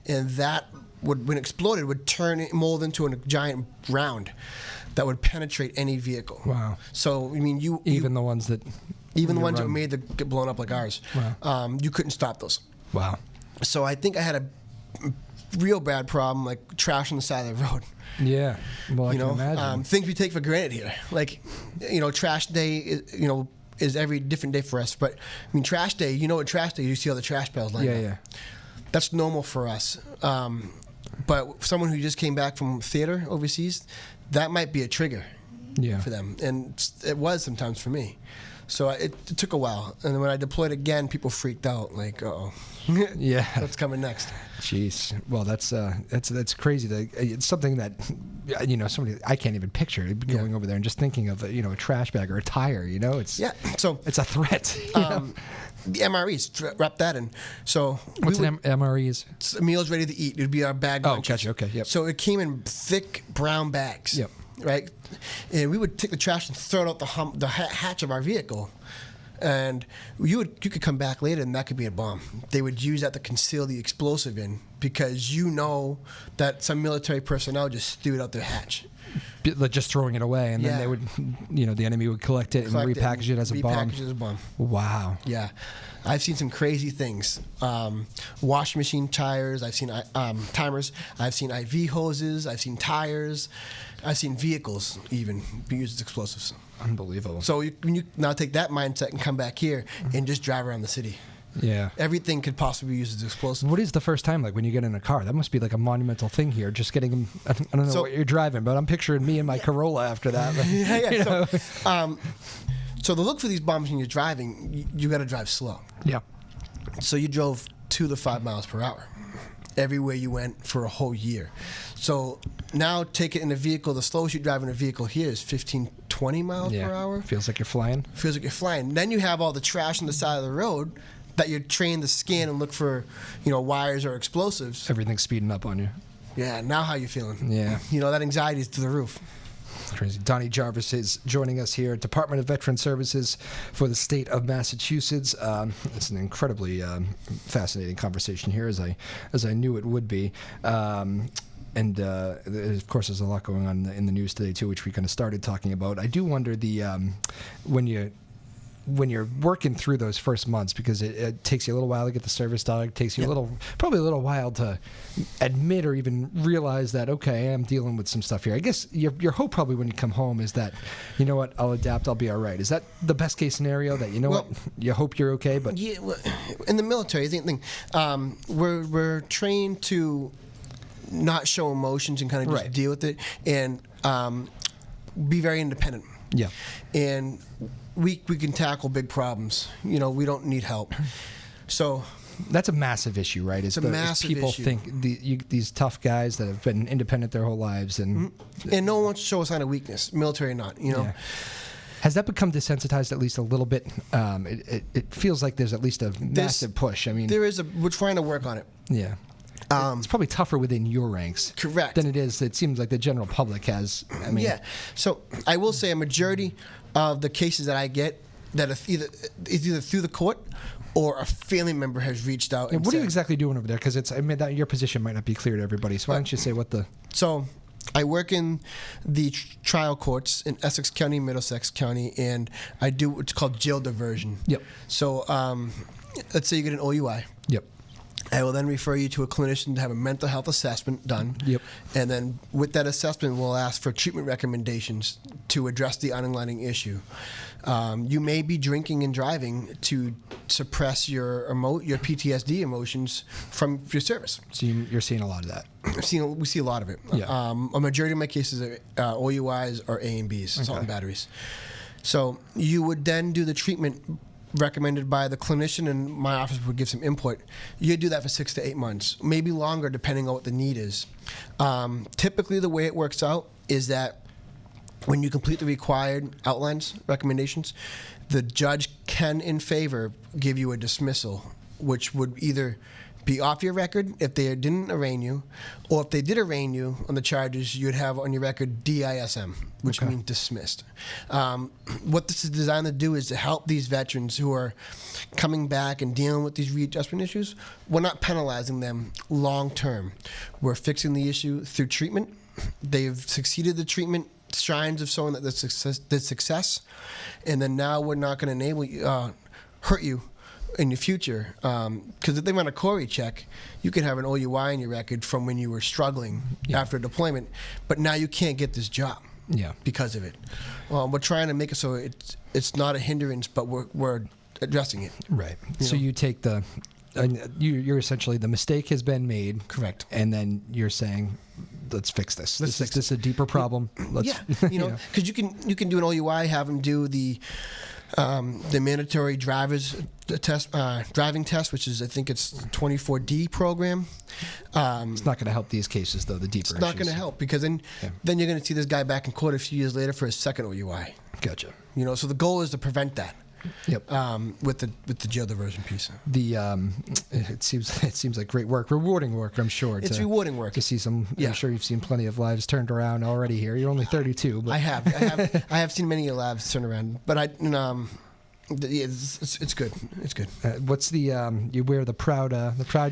and that would, when exploded, would mold into a giant round that would penetrate any vehicle. Wow. So I mean, the ones that that were made to get blown up like ours. Wow. You couldn't stop those. Wow. So I think I had a real bad problem, like trash on the side of the road. Yeah. Well, I can imagine. Things we take for granted here. Like, trash day is every different day for us. But I mean, trash day, what trash day, you see all the trash pails lined up. Yeah. That's normal for us. But someone who just came back from theater overseas, that might be a trigger. for them, and it was sometimes for me. So it took a while, and then when I deployed again, people freaked out, like, uh-oh. Yeah. What's coming next? Jeez. Well, that's crazy. It's something that, somebody I can't even picture going over there and just thinking of, a trash bag or a tire. It's So it's a threat. The MREs, wrap that in. So what's an MREs? It's meals ready to eat. It'd be our bag. Oh, gotcha. Okay. Yep. So it came in thick brown bags. Yep. Right, and we would take the trash and throw it out the hatch of our vehicle, and you could come back later and that could be a bomb. They would use that to conceal the explosive in, because that some military personnel just threw it out their hatch. Just throwing it away, and then they would, the enemy would collect it and repackage it as a bomb. Repackage it as a bomb. Wow. Yeah, I've seen some crazy things. Washing machine tires. I've seen timers. I've seen IV hoses. I've seen tires. I've seen vehicles even be used as explosives. Unbelievable. So when you now take that mindset and come back here and just drive around the city. Yeah. Everything could possibly be used as explosive. What is the first time like when you get in a car? That must be like a monumental thing here. Just getting them. I don't know what you're driving, but I'm picturing me and my Corolla after that. So the look for these bombs when you're driving, you got to drive slow. Yeah. So you drove 2 to 5 miles per hour everywhere you went for a whole year. So now take it in a vehicle. The slowest you drive in a vehicle here is 15, 20 miles per hour. Feels like you're flying. Feels like you're flying. Then you have all the trash on the side of the road that you're trained to scan and look for, wires or explosives. Everything's speeding up on you. Yeah, now how you feeling? Yeah. That anxiety is to the roof. Crazy. Donnie Jarvis is joining us here at Department of Veteran Services for the state of Massachusetts. It's an incredibly fascinating conversation here, as I knew it would be. And of course, there's a lot going on in the news today too, which we kind of started talking about. I do wonder when you're working through those first months, because it takes you a little while to get the service dog. It takes you probably a little while to admit or even realize that, okay, I'm dealing with some stuff here. I guess your hope probably when you come home is that, I'll adapt, I'll be all right. Is that the best case scenario, that you hope you're okay? But yeah, in the military, the thing, we're trained to not show emotions and kind of just deal with it and be very independent. Yeah. And we can tackle big problems. We don't need help. So that's a massive issue, right? It's a massive people issue. Think these tough guys that have been independent their whole lives, and no one wants to show a sign of weakness, military or not. Yeah. Has that become desensitized at least a little bit? It feels like there's at least a massive push. I mean, we're trying to work on it. Yeah. It's probably tougher within your ranks, correct, than it seems like the general public has. So I will say a majority of the cases that I get that are either through the court or a family member has reached out. And what are you exactly doing over there? Because that your position might not be clear to everybody. So why don't you say what the? So I work in the trial courts in Essex County, Middlesex County, and I do what's called jail diversion. Yep. So let's say you get an OUI. Yep. I will then refer you to a clinician to have a mental health assessment done. Yep. And then with that assessment, we'll ask for treatment recommendations to address the underlying issue. You may be drinking and driving to suppress your PTSD emotions from your service. So you're seeing a lot of that. We see a lot of it. Yeah. A majority of my cases are OUIs or A and Bs, assault and batteries. So you would then do the treatment recommended by the clinician, and my office would give some input. You do that for 6 to 8 months, maybe longer, depending on what the need is. Typically, the way it works out is that when you complete the required outlines, recommendations, the judge can, in favor, give you a dismissal, which would either be off your record if they didn't arraign you, or if they did arraign you on the charges, you'd have on your record DISM, which means dismissed. What this is designed to do is to help these veterans who are coming back and dealing with these readjustment issues. We're not penalizing them long term. We're fixing the issue through treatment. They've succeeded the treatment signs of showing that the success, and then now we're not going to enable you, hurt you in the future, because if they run a Corey check, you could have an OUI in your record from when you were struggling after deployment, but now you can't get this job because of it. We're trying to make it so it's not a hindrance, but we're addressing it. Right. So you take the you're essentially, the mistake has been made. Correct. And then you're saying, let's fix this. This is a deeper problem. Let's, yeah, because you can do an OUI, have them do the mandatory driving test, which is, I think it's 24D program. It's not going to help these cases, though. The deeper. It's not going to help, because then you're going to see this guy back in court a few years later for his second OUI. Gotcha. So the goal is to prevent that. Yep. With the jail diversion piece. It seems like great work, rewarding work. I'm sure it's rewarding work to see some. Yeah. I'm sure you've seen plenty of lives turned around already. Here, you're only 32. But I have seen many lives turned around. But it's good. It's good. What's the you wear the proud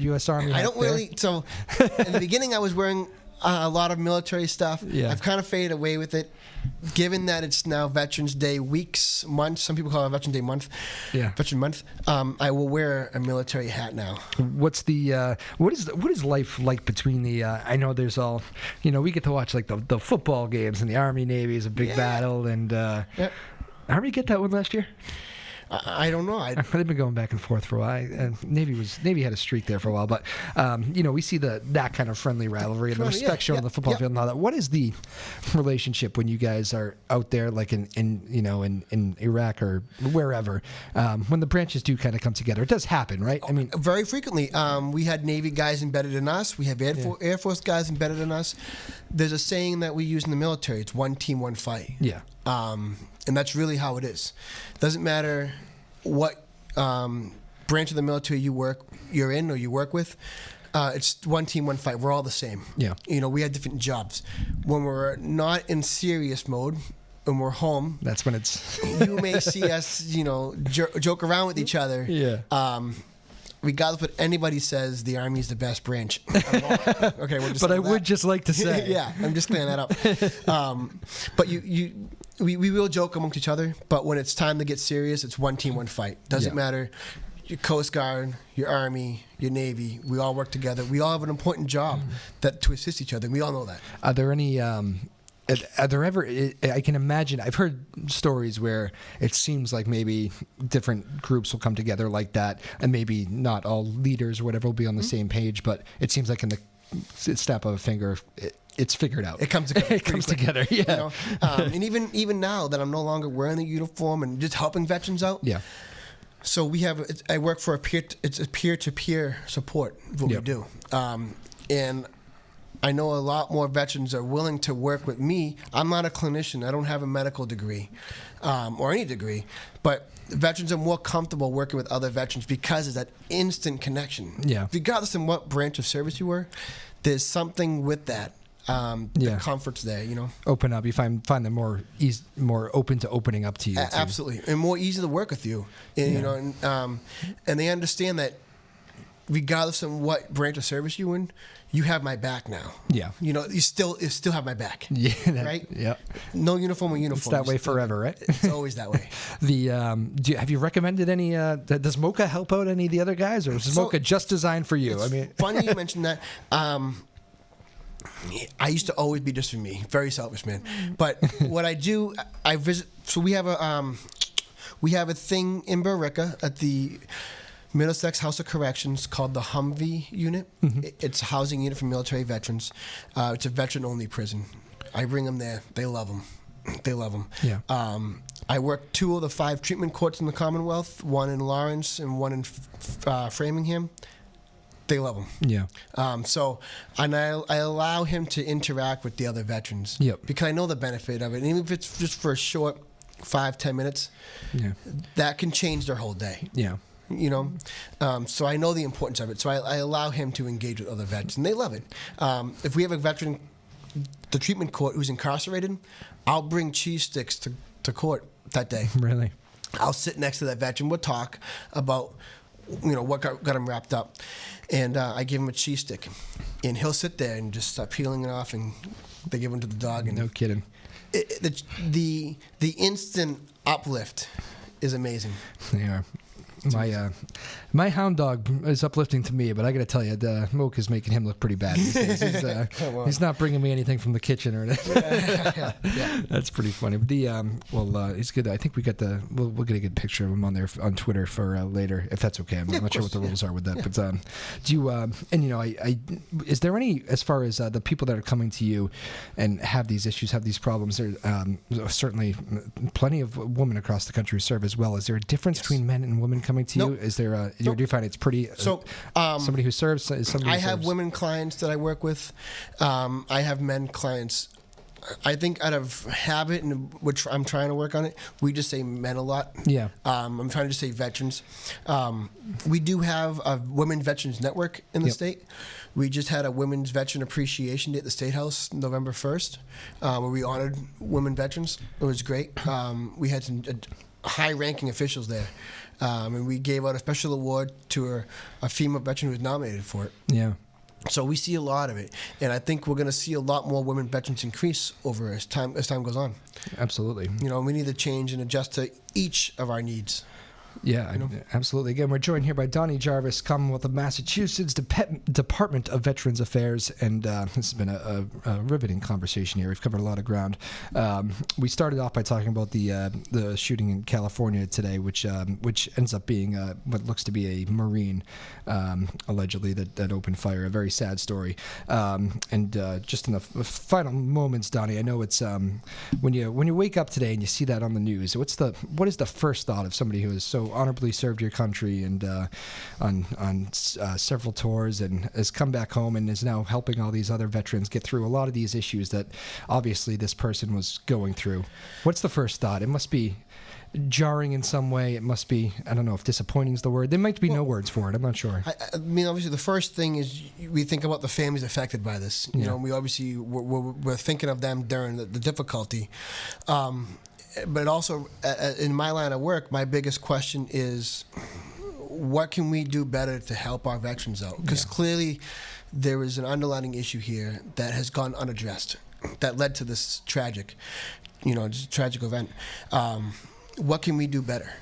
U.S. Army? I don't really. So in the beginning, I was wearing a lot of military stuff. Yeah. I've kind of faded away with it, given that it's now Veterans Day weeks, months. Some people call it Veterans Day month. Yeah. Veteran month. I will wear a military hat now. What's the what is life like between the? I know there's all, we get to watch like the football games, and the Army Navy is a big battle, and Army get that one last year. I don't know. They've been going back and forth for a while. Navy had a streak there for a while, but we see that kind of friendly rivalry and the respect shown on the football field and all that. What is the relationship when you guys are out there, like in Iraq or wherever, when the branches do kind of come together? It does happen, right? I mean, very frequently. We had Navy guys embedded in us. We have Air Force guys embedded in us. There's a saying that we use in the military. It's one team, one fight. Yeah. And that's really how it is. Doesn't matter what branch of the military you're in or you work with. It's one team, one fight. We're all the same. Yeah. We have different jobs. When we're not in serious mode, when we're home, that's when it's. You may see us, joke around with each other. Yeah. Regardless of what anybody says, the Army is the best branch. Okay, we'll just. But I would just like to say. Yeah, I'm just clearing that up. But we will joke amongst each other. But when it's time to get serious, it's one team, one fight. Doesn't matter. Your Coast Guard, your Army, your Navy. We all work together. We all have an important job to assist each other. We all know that. Are there any? Are there ever? I can imagine. I've heard stories where it seems like maybe different groups will come together like that, and maybe not all leaders or whatever will be on the same page. But it seems like in the snap of a finger, it's figured out. It comes together. It comes together. Yeah. And even now that I'm no longer wearing the uniform and just helping veterans out. Yeah. So I work for it's a peer-to-peer support. What we do, and I know a lot more veterans are willing to work with me. I'm not a clinician. I don't have a medical degree or any degree, but veterans are more comfortable working with other veterans because of that instant connection. Yeah. Regardless of what branch of service you were, there's something with that. The comfort's there, Open up. You find them more open to opening up to you. Absolutely, and more easy to work with you. And, and they understand that regardless of what branch of service you're in, you have my back now. Yeah. You still have my back. Yeah. Right? Yeah. No uniform or uniform. It's that way forever, right? It's always that way. Have you recommended any, does Mocha help out any of the other guys, or is Mocha just designed for you? Funny you mentioned that. I used to always be just for me. Very selfish, man. But what I do, I visit, so we have a thing in Billerica at the Middlesex House of Corrections called the Humvee Unit. Mm-hmm. It's a housing unit for military veterans. It's a veteran-only prison. I bring them there. They love them. They love them. Yeah. I work 2 of the 5 treatment courts in the Commonwealth, one in Lawrence and one in Framingham. They love him. Yeah. And I allow him to interact with the other veterans. Yep. Because I know the benefit of it. And even if it's just for a short 5-10 minutes, that can change their whole day. Yeah. So I know the importance of it. So I allow him to engage with other veterans, and they love it. If we have a veteran, the treatment court, who's incarcerated, I'll bring cheese sticks to court that day. Really? I'll sit next to that veteran. We'll talk about what got him wrapped up, and I give him a cheese stick, and he'll sit there and just start peeling it off, and they give him to the dog. And no kidding. The instant uplift is amazing. They are. My hound dog is uplifting to me, but I got to tell you, the Moke is making him look pretty bad these days. He's not bringing me anything from the kitchen or anything. Yeah. That's pretty funny. But he's good. I think we'll get a good picture of him on there on Twitter for later, if that's okay. I'm not sure what the rules are with that. But do you? Is there any, as far as the people that are coming to you and have these issues, have these problems? There certainly plenty of women across the country who serve as well. Is there a difference between men and women coming to you? Is there? Do you find it's pretty? Somebody who serves is somebody. I have women clients that I work with. I have men clients. I think out of habit, and which I'm trying to work on it, we just say men a lot. Yeah. I'm trying to say veterans. We do have a Women Veterans Network in the state. We just had a Women's Veteran Appreciation Day at the State House November 1st, where we honored women veterans. It was great. We had some high-ranking officials there. And we gave out a special award to a female veteran who was nominated for it. Yeah. So we see a lot of it, and I think we're going to see a lot more women veterans increase over as time goes on. Absolutely. We need to change and adjust to each of our needs. Yeah, absolutely. Again, we're joined here by Donnie Jarvis, Commonwealth of Massachusetts Department of Veterans Affairs, and this has been a riveting conversation here. We've covered a lot of ground. We started off by talking about the shooting in California today, which ends up being what looks to be a Marine, allegedly, that opened fire. A very sad story. And just in the final moments, Donnie, I know it's when you wake up today and you see that on the news, what is the first thought of somebody who is so honorably served your country and on several tours and has come back home and is now helping all these other veterans get through a lot of these issues that obviously this person was going through? What's the first thought? It must be jarring in some way. It must be, I don't know if disappointing is the word. There might be no words for it. I'm not sure. I mean, obviously, the first thing is we think about the families affected by this. You know, we obviously we're thinking of them during the difficulty. But also, in my line of work, my biggest question is, what can we do better to help our veterans out? Because clearly, there is an underlying issue here that has gone unaddressed, that led to this tragic event. What can we do better?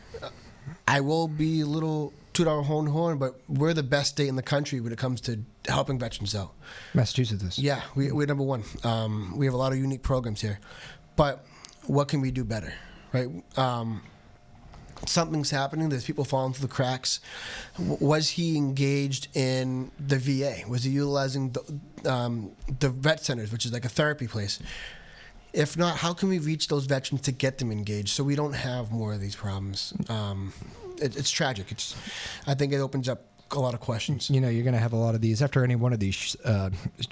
I will be a little toot our own horn, but we're the best state in the country when it comes to helping veterans out. Massachusetts is. Yeah, we're number one. We have a lot of unique programs here, but what can we do better, right? Something's happening. There's people falling through the cracks. Was he engaged in the VA? Was he utilizing the vet centers, which is like a therapy place? If not, how can we reach those veterans to get them engaged so we don't have more of these problems? It's tragic. I think it opens up a lot of questions. You're going to have a lot of these. After any one of these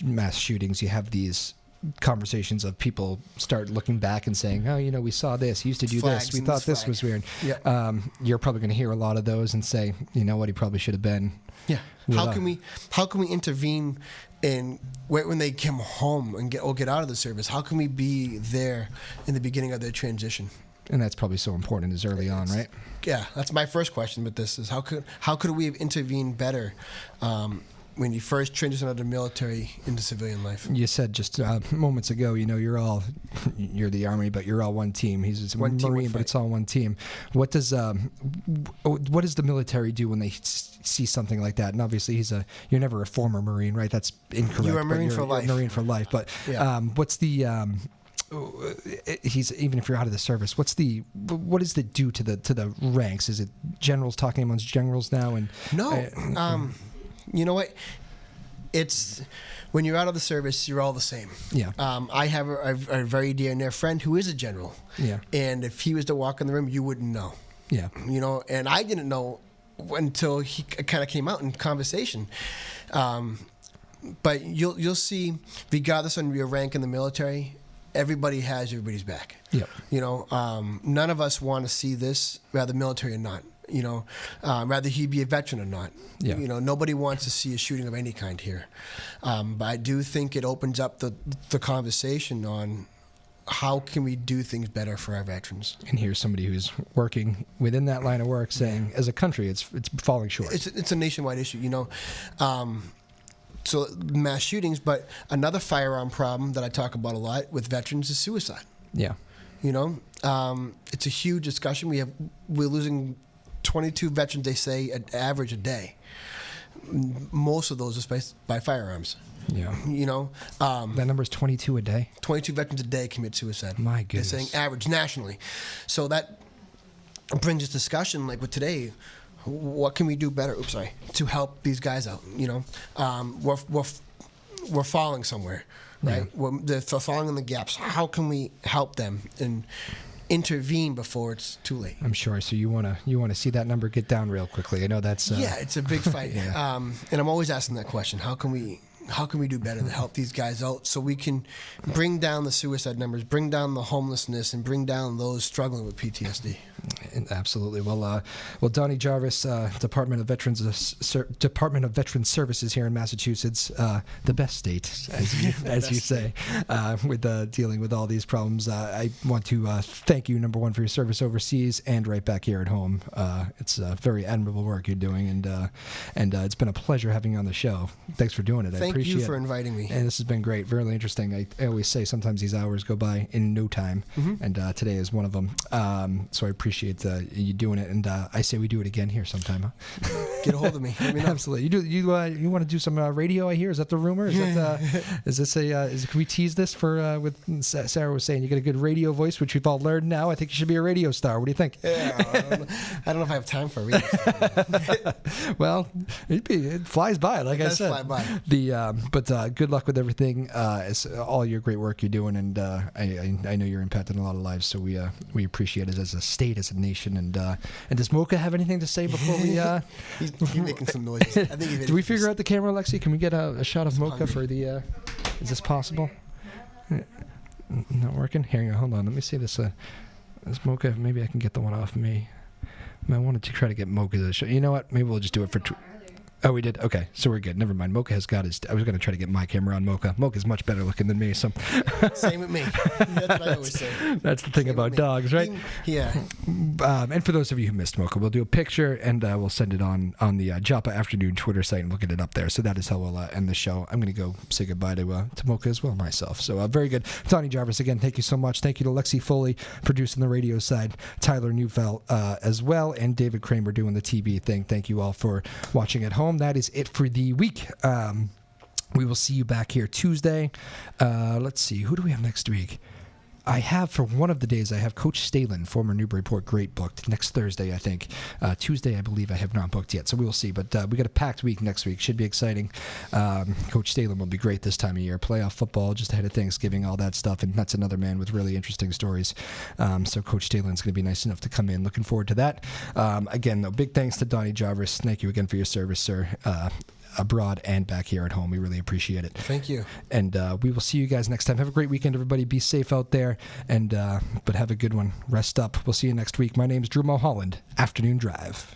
mass shootings, you have these conversations of people start looking back and saying, oh, we saw this, he used to do this, we thought this was weird. Yeah. You're probably going to hear a lot of those and say, you know what, he probably should have been. Yeah. How can we intervene in when they come home and get out of the service? How can we be there in the beginning of their transition? And that's probably so important as early on, right? Yeah, that's my first question with this is how could we have intervened better when you first transition out of the military into civilian life? You said just moments ago, you're the Army, but you're all one team. He's a Marine, but it's all one team. What does the military do when they see something like that? And obviously, you're never a former Marine, right? That's incorrect. You're a Marine for life. You're a Marine for life. But what's the even if you're out of the service, what does it do to the ranks? Is it generals talking amongst generals now? And no. You know what? It's when you're out of the service, you're all the same. Yeah. I have a very dear and near friend who is a general. Yeah. And if he was to walk in the room, you wouldn't know. Yeah. And I didn't know until he kind of came out in conversation. But you'll see, regardless of your rank in the military, everybody has everybody's back. Yeah. None of us want to see this, whether military or not. Rather he be a veteran or not. Yeah. Nobody wants to see a shooting of any kind here. But I do think it opens up the conversation on how can we do things better for our veterans. And here's somebody who's working within that line of work saying, as a country, it's falling short. It's a nationwide issue, So mass shootings, but another firearm problem that I talk about a lot with veterans is suicide. Yeah. It's a huge discussion. We're losing 22 veterans, they say, an average a day. Most of those are by firearms. Yeah. You know, that number is 22 a day. 22 veterans a day commit suicide. My goodness. They're saying average nationally. So that brings us discussion like with today. What can we do better? To help these guys out. You know, we're falling somewhere, right? Yeah. They're falling in the gaps. How can we help them and intervene before it's too late? I'm sure. So you want to see that number get down real quickly. I know that's yeah, it's a big fight. Yeah. And I'm always asking that question: How can we do better to help these guys out so we can bring down the suicide numbers, bring down the homelessness, and bring down those struggling with PTSD? Absolutely. Well, Donnie Jarvis, Department of Veterans Services here in Massachusetts, the best state, as you say, with dealing with all these problems. I want to thank you, number one, for your service overseas and right back here at home. It's very admirable work you're doing, and it's been a pleasure having you on the show. Thanks for doing it. I appreciate it. Thank you for inviting me. And this has been great, really interesting. I always say sometimes these hours go by in no time, and today is one of them. So I appreciate you doing it, and I say we do it again here sometime. Huh? Get a hold of me. Let me know. Absolutely. You want to do some radio? I hear. Is that the rumor? Is this can we tease this for with Sarah was saying you get a good radio voice, which we've all learned now. I think you should be a radio star. What do you think? Yeah, I don't know if I have time for a radio star. Well, it flies by, like I said. Fly by. But good luck with everything. It's all your great work you're doing, and I know you're impacting a lot of lives. So we appreciate it as a state, as a nation, and does Mocha have anything to say before we? He's making some noises. I think Do we figure out the camera, Lexi? Can we get a shot of Mocha for the? Is this possible? Not working. Here, hold on. Let me see this. This Mocha. Maybe I can get the one off me. I wanted to try to get Mocha to show. You know what? Maybe we'll just do it for. Oh, we did? Okay, so we're good. Never mind. Mocha has got his... I was going to try to get my camera on Mocha. Mocha's much better looking than me, so... Same with me. That's what I always say. That's the thing Same about dogs, right? Yeah. And for those of you who missed Mocha, we'll do a picture, and we'll send it on the Joppa Afternoon Twitter site, and we'll get it up there. So that is how we'll end the show. I'm going to go say goodbye to Mocha as well myself. So very good. Donnie Jarvis, again, thank you so much. Thank you to Lexi Foley, producing the radio side, Tyler Neufeld as well, and David Kramer doing the TV thing. Thank you all for watching at home. That is it for the week. We will see you back here Tuesday. Let's see, who do we have next week? I have, for one of the days, I have Coach Stalin, former Newburyport great, booked next Thursday, I think. Tuesday, I believe I have not booked yet, so we will see. But we got a packed week next week. Should be exciting. Coach Stalin will be great this time of year. Playoff football, just ahead of Thanksgiving, all that stuff. And that's another man with really interesting stories. So Coach Stalin's going to be nice enough to come in. Looking forward to that. Again, though, big thanks to Donnie Jarvis. Thank you again for your service, sir. Abroad and back here at home. We really appreciate it. Thank you. And we will see you guys next time. Have a great weekend, everybody. Be safe out there, and but have a good one. Rest up. We'll see you next week. My name's Drew Moholland. Afternoon Drive.